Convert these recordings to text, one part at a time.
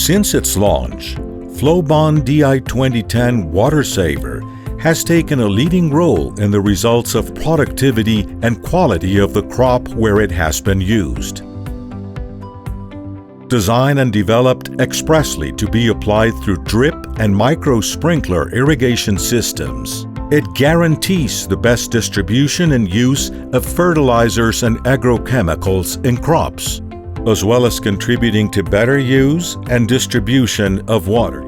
Since its launch, Flobond DI2010 Water Saver has taken a leading role in the results of productivity and quality of the crop where it has been used. Designed and developed expressly to be applied through drip and micro-sprinkler irrigation systems, it guarantees the best distribution and use of fertilizers and agrochemicals in crops, as well as contributing to better use and distribution of water.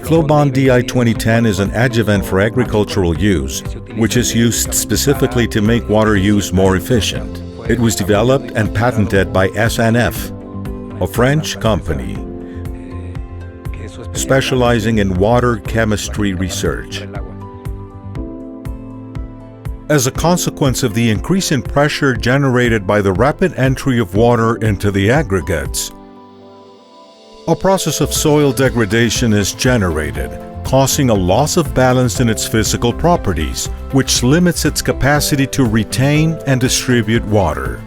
Flobond DI2010 is an adjuvant for agricultural use, which is used specifically to make water use more efficient. It was developed and patented by SNF, a French company specializing in water chemistry research. As a consequence of the increase in pressure generated by the rapid entry of water into the aggregates, a process of soil degradation is generated, causing a loss of balance in its physical properties, which limits its capacity to retain and distribute water.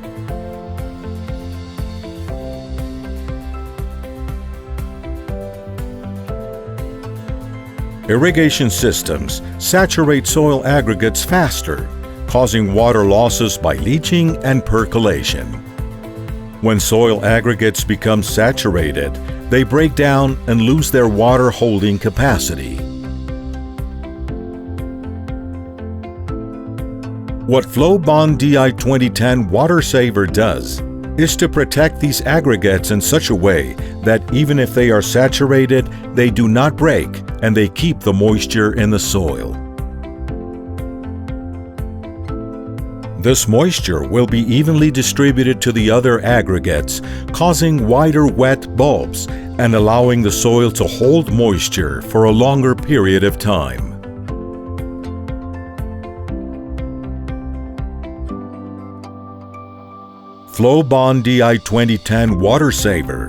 Irrigation systems saturate soil aggregates faster, causing water losses by leaching and percolation. When soil aggregates become saturated, they break down and lose their water holding capacity. What Flobond DI2010 Water Saver does is to protect these aggregates in such a way that even if they are saturated, they do not break and they keep the moisture in the soil. This moisture will be evenly distributed to the other aggregates, causing wider wet bulbs and allowing the soil to hold moisture for a longer period of time. Flobond DI2010 Water Saver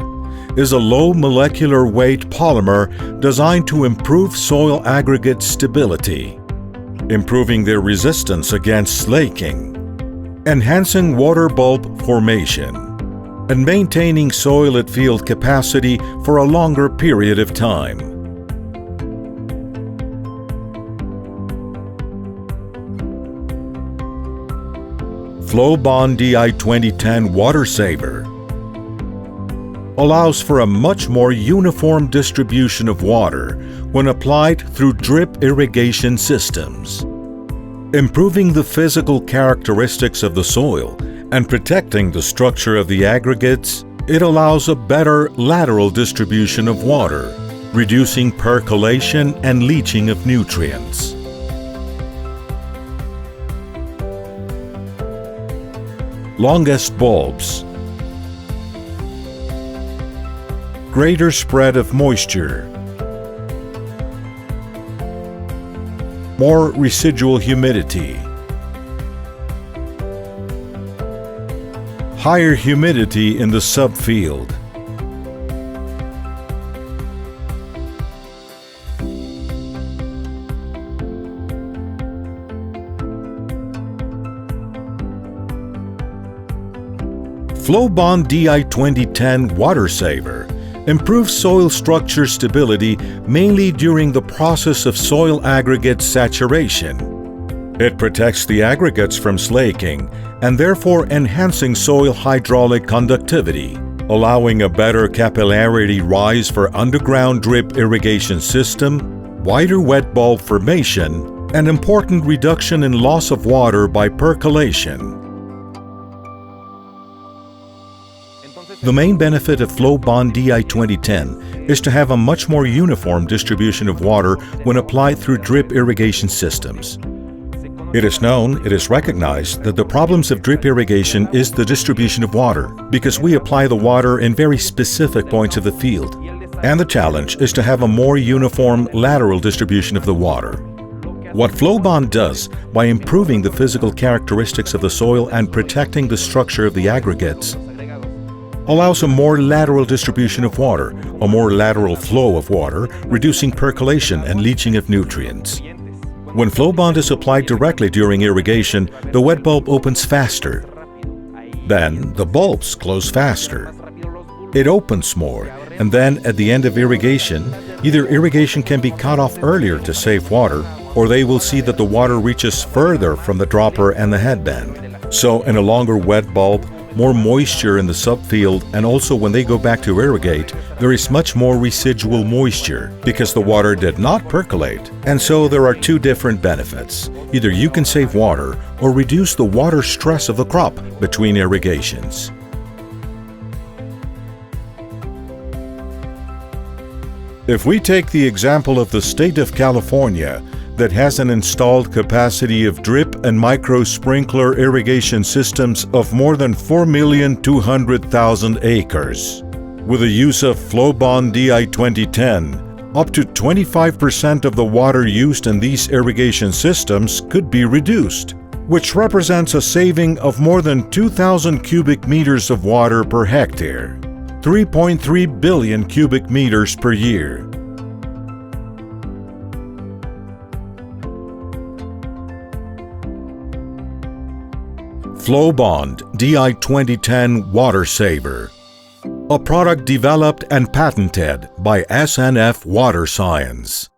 is a low molecular weight polymer designed to improve soil aggregate stability, improving their resistance against slaking, enhancing water bulb formation, and maintaining soil at field capacity for a longer period of time. Flobond DI2010 Water Saver allows for a much more uniform distribution of water when applied through drip irrigation systems, improving the physical characteristics of the soil and protecting the structure of the aggregates. It allows a better lateral distribution of water, reducing percolation and leaching of nutrients. Longest bulbs, greater spread of moisture, more residual humidity, higher humidity in the subfield, Flobond DI2010 Water Saver improves soil structure stability mainly during the process of soil aggregate saturation. It protects the aggregates from slaking and therefore enhancing soil hydraulic conductivity, allowing a better capillarity rise for underground drip irrigation system, wider wet bulb formation, and important reduction in loss of water by percolation. The main benefit of Flobond DI2010 is to have a much more uniform distribution of water when applied through drip irrigation systems. It is recognized that the problems of drip irrigation is the distribution of water, because we apply the water in very specific points of the field, and the challenge is to have a more uniform lateral distribution of the water. What Flobond does by improving the physical characteristics of the soil and protecting the structure of the aggregates allows a more lateral distribution of water, a more lateral flow of water, reducing percolation and leaching of nutrients. When Flobond is applied directly during irrigation, the wet bulb opens faster. Then the bulbs close faster. It opens more, and then at the end of irrigation, either irrigation can be cut off earlier to save water, or they will see that the water reaches further from the dropper and the headband. So in a longer wet bulb, more moisture in the subfield, and also when they go back to irrigate, there is much more residual moisture because the water did not percolate. And so there are two different benefits. Either you can save water or reduce the water stress of the crop between irrigations. If we take the example of the state of California, that has an installed capacity of drip and micro sprinkler irrigation systems of more than 4,200,000 acres. With the use of Flobond DI2010, up to 25% of the water used in these irrigation systems could be reduced, which represents a saving of more than 2,000 cubic meters of water per hectare, 3.3 billion cubic meters per year. Flobond DI2010 Water Saver, a product developed and patented by SNF Water Science.